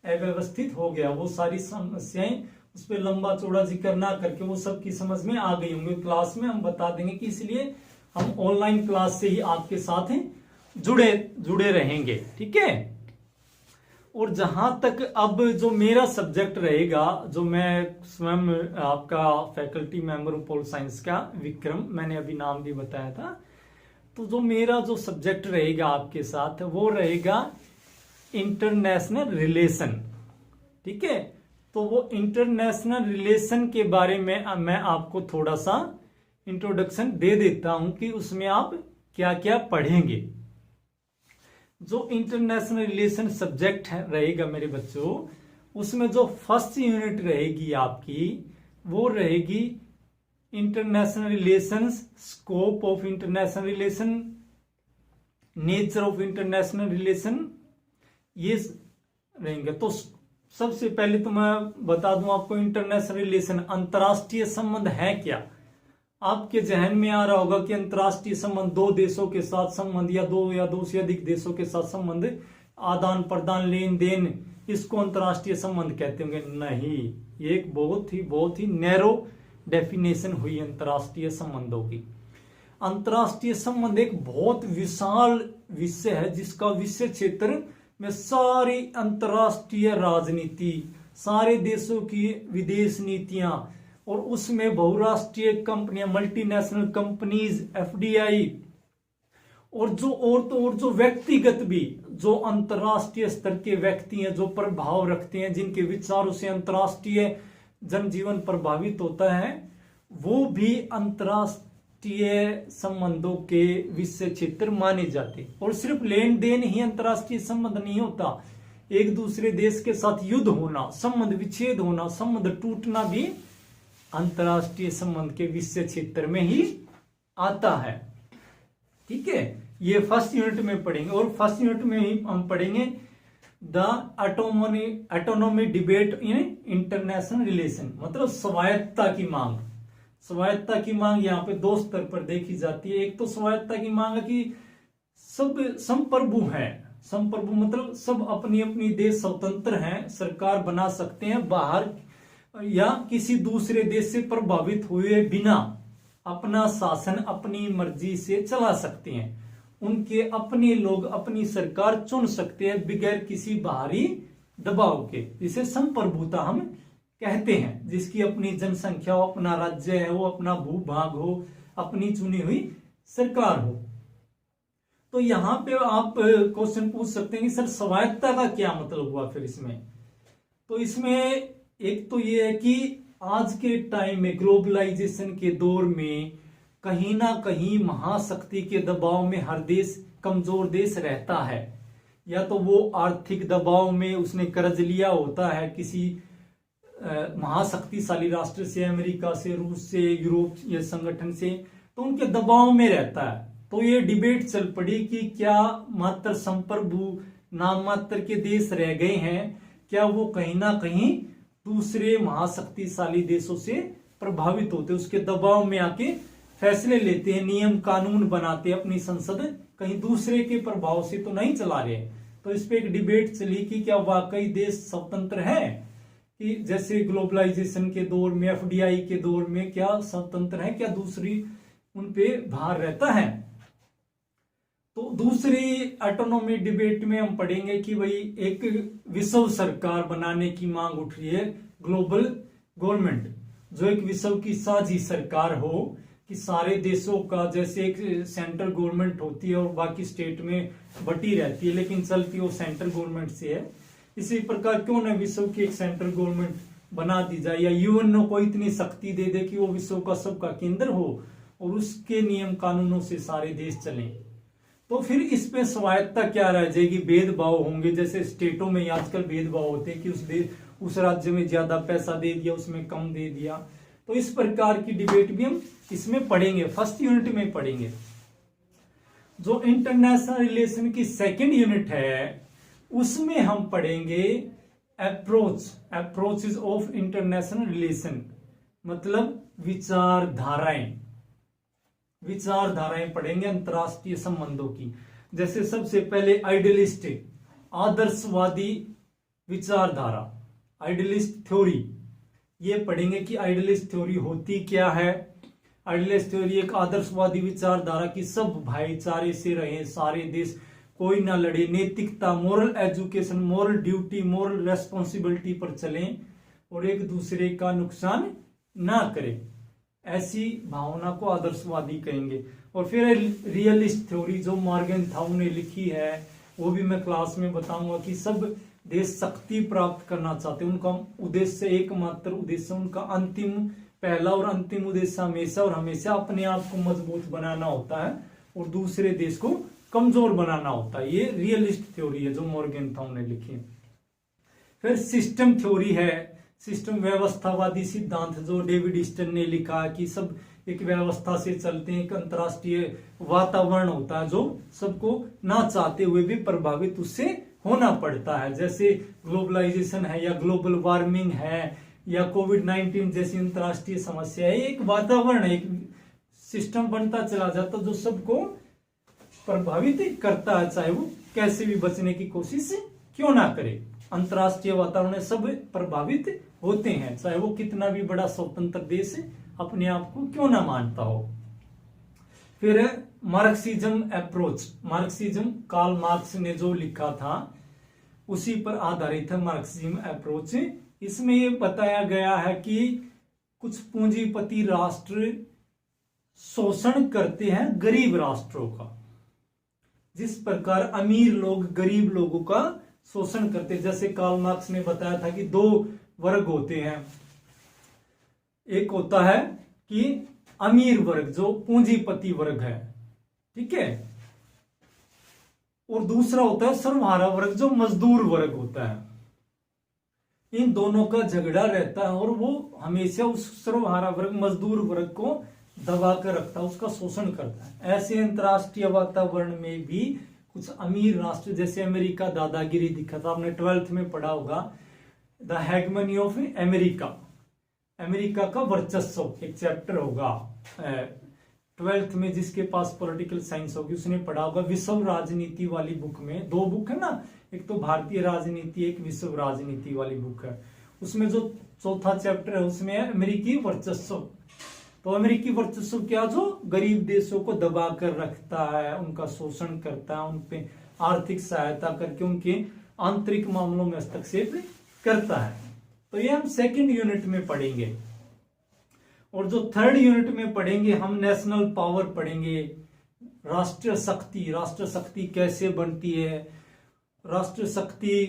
अव्यवस्थित हो गया, वो सारी समस्याएं उस पर लंबा चौड़ा जिक्र ना करके वो सबकी समझ में आ गई होंगी। क्लास में हम बता देंगे कि इसलिए हम ऑनलाइन क्लास से ही आपके साथ जुड़े रहेंगे, ठीक है। और जहां तक अब जो मेरा सब्जेक्ट रहेगा, जो मैं स्वयं आपका फैकल्टी मेंबर हूं पोल साइंस का, विक्रम, मैंने अभी नाम भी बताया था। तो जो मेरा जो सब्जेक्ट रहेगा आपके साथ वो रहेगा इंटरनेशनल रिलेशन, ठीक है। तो वो इंटरनेशनल रिलेशन के बारे में मैं आपको थोड़ा सा इंट्रोडक्शन दे देता हूं कि उसमें आप क्या क्या पढ़ेंगे। जो इंटरनेशनल रिलेशन सब्जेक्ट है रहेगा मेरे बच्चों, उसमें जो फर्स्ट यूनिट रहेगी आपकी वो रहेगी international relations, scope of international relation, nature of international relation, ये रहेंगे। तो सबसे पहले तो मैं बता दूं आपको, इंटरनेशनल रिलेशन अंतरराष्ट्रीय संबंध है क्या। आपके जहन में आ रहा होगा कि अंतरराष्ट्रीय संबंध दो देशों के साथ संबंध या दो से अधिक देशों के साथ संबंध, आदान प्रदान, लेन देन, इसको अंतरराष्ट्रीय संबंध कहते होंगे। नहीं, ये एक बहुत ही नैरो डेफिनेशन हुई अंतरराष्ट्रीय संबंधों की। अंतरराष्ट्रीय संबंध एक बहुत विशाल विषय है, जिसका विषय क्षेत्र में सारी अंतरराष्ट्रीय राजनीति, सारे देशों की विदेश नीतियां, और उसमें बहुराष्ट्रीय कंपनियां, मल्टीनेशनल कंपनीज, एफडीआई, और जो व्यक्तिगत भी, जो अंतरराष्ट्रीय स्तर के व्यक्ति हैं, जो प्रभाव रखते हैं, जिनके विचारों से अंतरराष्ट्रीय जनजीवन प्रभावित होता है, वो भी अंतरराष्ट्रीय संबंधों के विषय क्षेत्र माने जाते। और सिर्फ लेन देन ही अंतरराष्ट्रीय संबंध नहीं होता, एक दूसरे देश के साथ युद्ध होना, संबंध विच्छेद होना, संबंध टूटना भी अंतरराष्ट्रीय संबंध के विषय क्षेत्र में ही आता है, ठीक है। ये फर्स्ट यूनिट में पढ़ेंगे। और फर्स्ट यूनिट में ही हम पढ़ेंगे the autonomy debate in international relation, मतलब स्वायत्तता की मांग। स्वायत्तता की मांग यहाँ पे दो स्तर पर देखी जाती है। एक तो स्वायत्तता की मांग है कि सब संप्रभु हैं, संप्रभु मतलब सब अपनी अपनी देश स्वतंत्र हैं, सरकार बना सकते हैं, बाहर या किसी दूसरे देश से प्रभावित हुए बिना अपना शासन अपनी मर्जी से चला सकते हैं। उनके अपने लोग अपनी सरकार चुन सकते हैं बगैर किसी बाहरी दबाव के, जिसे संप्रभुता हम कहते हैं, जिसकी अपनी जनसंख्या हो, अपना राज्य है, वो अपना भूभाग हो, अपनी चुनी हुई सरकार हो। तो यहां पे आप क्वेश्चन पूछ सकते हैं कि सर स्वायत्तता का क्या मतलब हुआ फिर इसमें। तो इसमें एक तो ये है कि आज के टाइम में ग्लोबलाइजेशन के दौर में कहीं ना कहीं महाशक्ति के दबाव में हर देश, कमजोर देश रहता है, या तो वो आर्थिक दबाव में उसने कर्ज लिया होता है किसी महाशक्तिशाली राष्ट्र से, अमेरिका से, रूस से, यूरोप या संगठन से, तो उनके दबाव में रहता है। तो ये डिबेट चल पड़ी कि क्या मात्र संप्रभु नाम मात्र के देश रह गए हैं, क्या वो कहीं ना कहीं दूसरे महाशक्तिशाली देशों से प्रभावित होते, उसके दबाव में आके फैसले लेते हैं, नियम कानून बनाते हैं, अपनी संसद कहीं दूसरे के प्रभाव से तो नहीं चला रहे। तो इस पे एक डिबेट चली कि क्या वाकई देश स्वतंत्र है, कि जैसे ग्लोबलाइजेशन के दौर में, एफडीआई के दौर में क्या स्वतंत्र है, क्या दूसरी उन पे भार रहता है। तो दूसरी ऑटोनॉमी डिबेट में हम पढ़ेंगे कि भाई एक विश्व सरकार बनाने की मांग उठ रही है, ग्लोबल गवर्नमेंट, जो एक विश्व की साझी सरकार हो, कि सारे देशों का, जैसे एक सेंट्रल गवर्नमेंट होती है और बाकी स्टेट में बटी रहती है, लेकिन चलती वो सेंट्रल गवर्नमेंट से है। इसी प्रकार क्यों न विश्व की एक सेंट्रल गवर्नमेंट बना दी जाए, या यूएन को इतनी शक्ति दे दे कि वो विश्व का सबका केंद्र हो और उसके नियम कानूनों से सारे देश चलें। तो फिर इस पे स्वायत्तता क्या रह जाएगी, भेदभाव होंगे, जैसे स्टेटों में आजकल भेदभाव होते हैं कि उस राज्य में ज्यादा पैसा दे दिया, उसमें कम दे दिया। तो इस प्रकार की डिबेट भी हम इसमें पढ़ेंगे, फर्स्ट यूनिट में पढ़ेंगे। जो इंटरनेशनल रिलेशन की सेकंड यूनिट है, उसमें हम पढ़ेंगे अप्रोचेस ऑफ इंटरनेशनल रिलेशन, मतलब विचारधाराएं पढ़ेंगे अंतरराष्ट्रीय संबंधों की। जैसे सबसे पहले आइडियलिस्टिक, आदर्शवादी विचारधारा, आइडियलिस्ट थ्योरी, ये पढ़ेंगे कि आइडियलिस्ट थ्योरी होती क्या है। आइडियलिस्ट थ्योरी एक आदर्शवादी विचारधारा की सब भाईचारे से रहे, सारे देश, कोई ना लड़े, नैतिकता, moral education, moral duty, moral responsibility पर चलें और एक दूसरे का नुकसान ना करें, ऐसी भावना को आदर्शवादी कहेंगे। और फिर रियलिस्ट थ्योरी जो मॉर्गनथाउ ने लिखी है, वो भी मैं क्लास में बताऊंगा कि सब देश शक्ति प्राप्त करना चाहते हैं, उनका उद्देश्य एकमात्र उद्देश्य, उनका अंतिम, पहला और अंतिम उद्देश्य हमेशा और हमेशा अपने आप को मजबूत बनाना होता है और दूसरे देश को कमजोर बनाना होता है। ये रियलिस्ट थ्योरी है जो मॉर्गनथाउ ने लिखी है। फिर सिस्टम थ्योरी है, सिस्टम व्यवस्थावादी सिद्धांत जो डेविड ईस्टन ने लिखा कि सब एक व्यवस्था से चलते हैं, एक अंतरराष्ट्रीय वातावरण होता है जो सबको ना चाहते हुए भी प्रभावित उससे होना पड़ता है, जैसे ग्लोबलाइजेशन है या ग्लोबल वार्मिंग है या कोविड-19 जैसी अंतरराष्ट्रीय समस्या है। एक वातावरण है, एक सिस्टम बनता चला जाता जो सबको प्रभावित करता है, चाहे वो कैसे भी बचने की कोशिश क्यों ना करे। अंतरराष्ट्रीय वातावरण सब प्रभावित होते हैं, चाहे वो कितना भी बड़ा स्वतंत्र देश अपने आप को क्यों ना मानता हो। फिर Marxism approach, Marxism Karl Marx ने जो लिखा था उसी पर आधारित है मार्क्सिज्म अप्रोच। इसमें ये बताया गया है कि कुछ पूंजीपति राष्ट्र शोषण करते हैं गरीब राष्ट्रों का, जिस प्रकार अमीर लोग गरीब लोगों का शोषण करते, जैसे कार्ल मार्क्स ने बताया था कि दो वर्ग होते हैं, एक होता है कि अमीर वर्ग जो पूंजीपति वर्ग है, ठीक है, और दूसरा होता है सर्वहारा वर्ग जो मजदूर वर्ग होता है। इन दोनों का झगड़ा रहता है और वो हमेशा उस सर्वहारा वर्ग मजदूर वर्ग को दबा कर रखता है, उसका शोषण करता है। ऐसे अंतरराष्ट्रीय वातावरण में भी कुछ अमीर राष्ट्र जैसे अमेरिका दादागिरी दिखाता, आपने 12th में पढ़ा होगा, द हेगमनी ऑफ अमेरिका, अमेरिका का वर्चस्व एक चैप्टर होगा 12th में, जिसके पास पॉलिटिकल साइंस होगी उसने पढ़ा होगा। विश्व राजनीति वाली बुक में, दो बुक है ना, एक तो भारतीय राजनीति, एक विश्व राजनीति वाली बुक है, उसमें जो चौथा चैप्टर है उसमें है अमेरिकी वर्चस्व। तो अमेरिकी वर्चस्व क्या, जो गरीब देशों को दबा कर रखता है, उनका शोषण करता है, उन पे आर्थिक सहायता करके उनके आंतरिक मामलों में हस्तक्षेप करता है। तो ये हम सेकंड यूनिट में पढ़ेंगे। और जो थर्ड यूनिट में पढ़ेंगे हम नेशनल पावर पढ़ेंगे, राष्ट्रीय शक्ति, राष्ट्र शक्ति कैसे बनती है, राष्ट्र शक्ति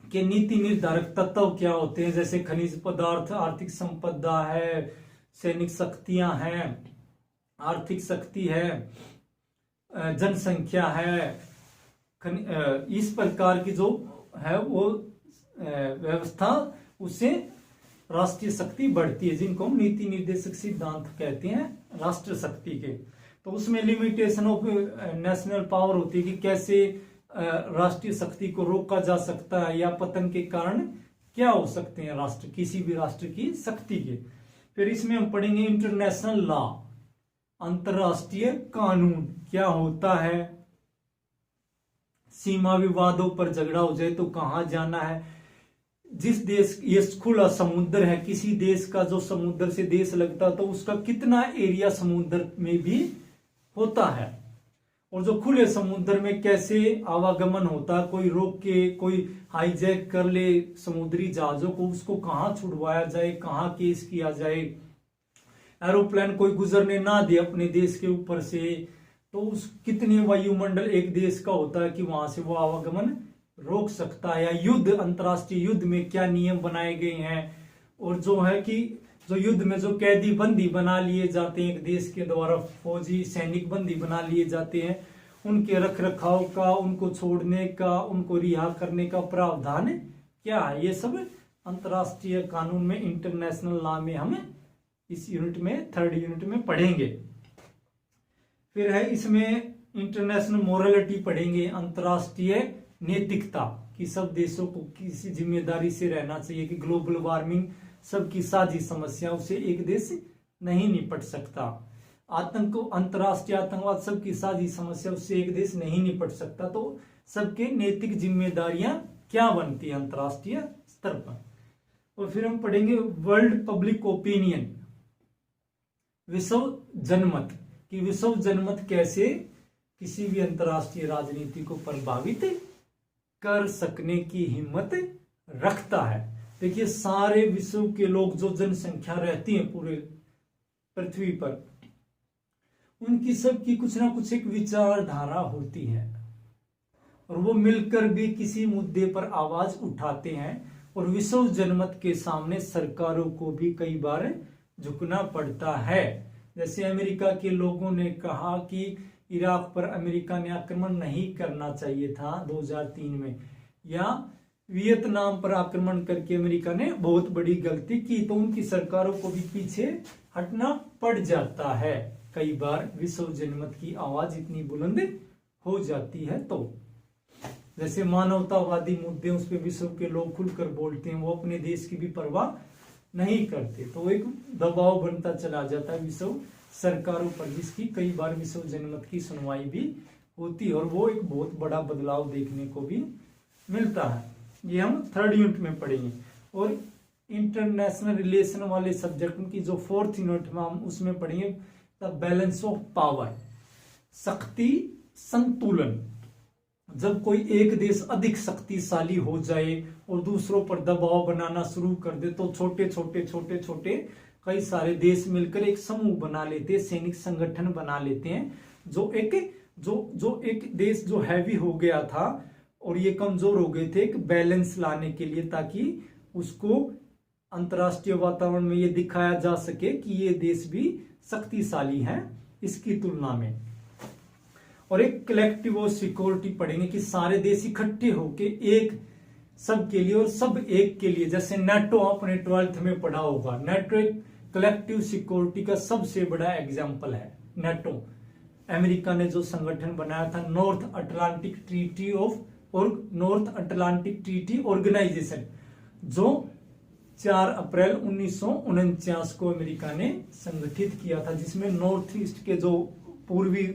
के नीति निर्धारक तत्व क्या होते हैं, जैसे खनिज पदार्थ, आर्थिक संपदा है, सैनिक शक्तियां हैं, आर्थिक शक्ति है, जनसंख्या है, इस प्रकार की जो है वो व्यवस्था, उससे राष्ट्रीय शक्ति बढ़ती है, जिनको हम नीति निर्देशक सिद्धांत कहते हैं राष्ट्र शक्ति के। तो उसमें लिमिटेशन ऑफ नेशनल पावर होती है कि कैसे राष्ट्रीय शक्ति को रोका जा सकता है या पतन के कारण क्या हो सकते हैं राष्ट्र, किसी भी राष्ट्र की शक्ति के। फिर इसमें हम पढ़ेंगे इंटरनेशनल लॉ, अंतरराष्ट्रीय कानून क्या होता है, सीमा विवादों पर झगड़ा हो जाए तो कहां जाना है, जिस देश, ये खुला समुद्र है, किसी देश का जो समुद्र से देश लगता तो उसका कितना एरिया समुद्र में भी होता है, और जो खुले समुद्र में कैसे आवागमन होता, कोई रोक के कोई हाईजैक कर ले समुद्री जहाजों को, उसको कहां छुड़वाया जाए, कहां केस किया जाए, एरोप्लेन कोई गुजरने ना दे अपने देश के ऊपर से, तो उस कितने वायुमंडल एक देश का होता है कि वहां से वो आवागमन रोक सकता है, या युद्ध, अंतरराष्ट्रीय युद्ध में क्या नियम बनाए गए हैं, और जो है कि जो युद्ध में जो कैदी बंदी बना लिए जाते हैं एक देश के द्वारा, फौजी सैनिक बंदी बना लिए जाते हैं, उनके रख रखाव का, उनको छोड़ने का, उनको रिहा करने का प्रावधान क्या है, ये सब अंतरराष्ट्रीय कानून में, इंटरनेशनल लॉ में हम इस यूनिट में, थर्ड यूनिट में पढ़ेंगे। फिर है इसमें इंटरनेशनल मोरालिटी पढ़ेंगे, अंतरराष्ट्रीय नैतिकता, कि सब देशों को किसी जिम्मेदारी से रहना चाहिए, कि ग्लोबल वार्मिंग सबकी साझी समस्या, उसे एक देश नहीं निपट सकता, अंतरराष्ट्रीय आतंकवाद सबकी साझी समस्या, उससे एक देश नहीं निपट सकता, तो सबके नैतिक जिम्मेदारियां क्या बनती है अंतर्राष्ट्रीय स्तर पर। और फिर हम पढ़ेंगे वर्ल्ड पब्लिक ओपिनियन, विश्व जनमत, कि विश्व जनमत कैसे किसी भी अंतर्राष्ट्रीय राजनीति को प्रभावित कर सकने की हिम्मत रखता है। देखिए सारे विश्व के लोग, जो जनसंख्या रहती है पूरे पृथ्वी पर, उनकी सबकी कुछ ना कुछ एक विचारधारा होती है और वो मिलकर भी किसी मुद्दे पर आवाज उठाते हैं और विश्व जनमत के सामने सरकारों को भी कई बार झुकना पड़ता है। जैसे अमेरिका के लोगों ने कहा कि इराक पर अमेरिका ने आक्रमण नहीं करना चाहिए था 2003 में, या वियतनाम पर आक्रमण करके अमेरिका ने बहुत बड़ी गलती की, तो उनकी सरकारों को भी पीछे हटना पड़ जाता है कई बार विश्व जनमत की आवाज इतनी बुलंद हो जाती है। तो जैसे मानवतावादी मुद्दे, उस पर विश्व के लोग खुलकर बोलते हैं, वो अपने देश की भी परवाह नहीं करते, तो एक दबाव बनता चला जाता है विश्व सरकारों पर, जिसकी कई बार विश्व जनमत की सुनवाई भी होती है और वो एक बहुत बड़ा बदलाव देखने को भी मिलता है। ये हम थर्ड यूनिट में पढ़ेंगे। और इंटरनेशनल रिलेशन वाले सब्जेक्ट की जो फोर्थ यूनिट में हम उसमें पढ़ेंगे द बैलेंस ऑफ पावर, शक्ति संतुलन। जब कोई एक देश अधिक शक्तिशाली हो जाए और दूसरों पर दबाव बनाना शुरू कर दे, तो छोटे छोटे कई सारे देश मिलकर एक समूह बना लेते हैं, सैनिक संगठन बना लेते हैं, जो एक देश जो हैवी हो गया था और ये कमजोर हो गए थे, एक बैलेंस लाने के लिए, ताकि उसको अंतर्राष्ट्रीय वातावरण में ये दिखाया जा सके कि ये देश भी शक्तिशाली है इसकी तुलना में। और एक कलेक्टिव और सिक्योरिटी पढ़ेंगे कि सारे देश इकट्ठे होके एक सब के लिए और सब एक के लिए, जैसे नेटो आपने 12th में पढ़ा होगा, नेटो एक कलेक्टिव सिक्योरिटी का सबसे बड़ा एग्जाम्पल है। नेटो अमेरिका ने जो संगठन बनाया था, नॉर्थ अटलांटिक ट्रीटी ऑर्गेनाइजेशन, जो 4 अप्रैल 1949 को अमेरिका ने संगठित किया था, जिसमें नॉर्थ ईस्ट के जो पूर्वी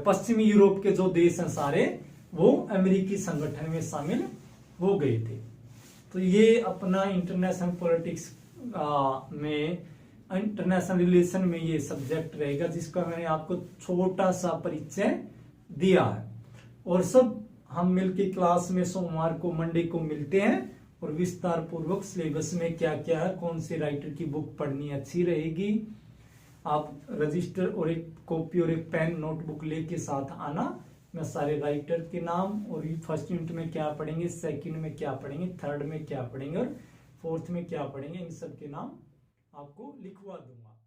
पश्चिमी यूरोप के जो देश हैं सारे, वो अमेरिकी संगठन में शामिल हो गए थे। तो ये अपना इंटरनेशनल पॉलिटिक्स में, इंटरनेशनल रिलेशन में ये सब्जेक्ट रहेगा, जिसका मैंने आपको छोटा सा परिचय दिया है। और सब हम मिलके क्लास में सोमवार को, मंडे को मिलते हैं और विस्तार पूर्वक सिलेबस में क्या क्या है, कौन से राइटर की बुक पढ़नी अच्छी रहेगी, आप रजिस्टर और एक कॉपी और एक पेन नोटबुक लेके साथ आना। मैं सारे राइटर के नाम और फर्स्ट यूनिट में क्या पढ़ेंगे, सेकंड में क्या पढ़ेंगे, थर्ड में क्या पढ़ेंगे और फोर्थ में क्या पढ़ेंगे, इन सब के नाम आपको लिखवा दूंगा।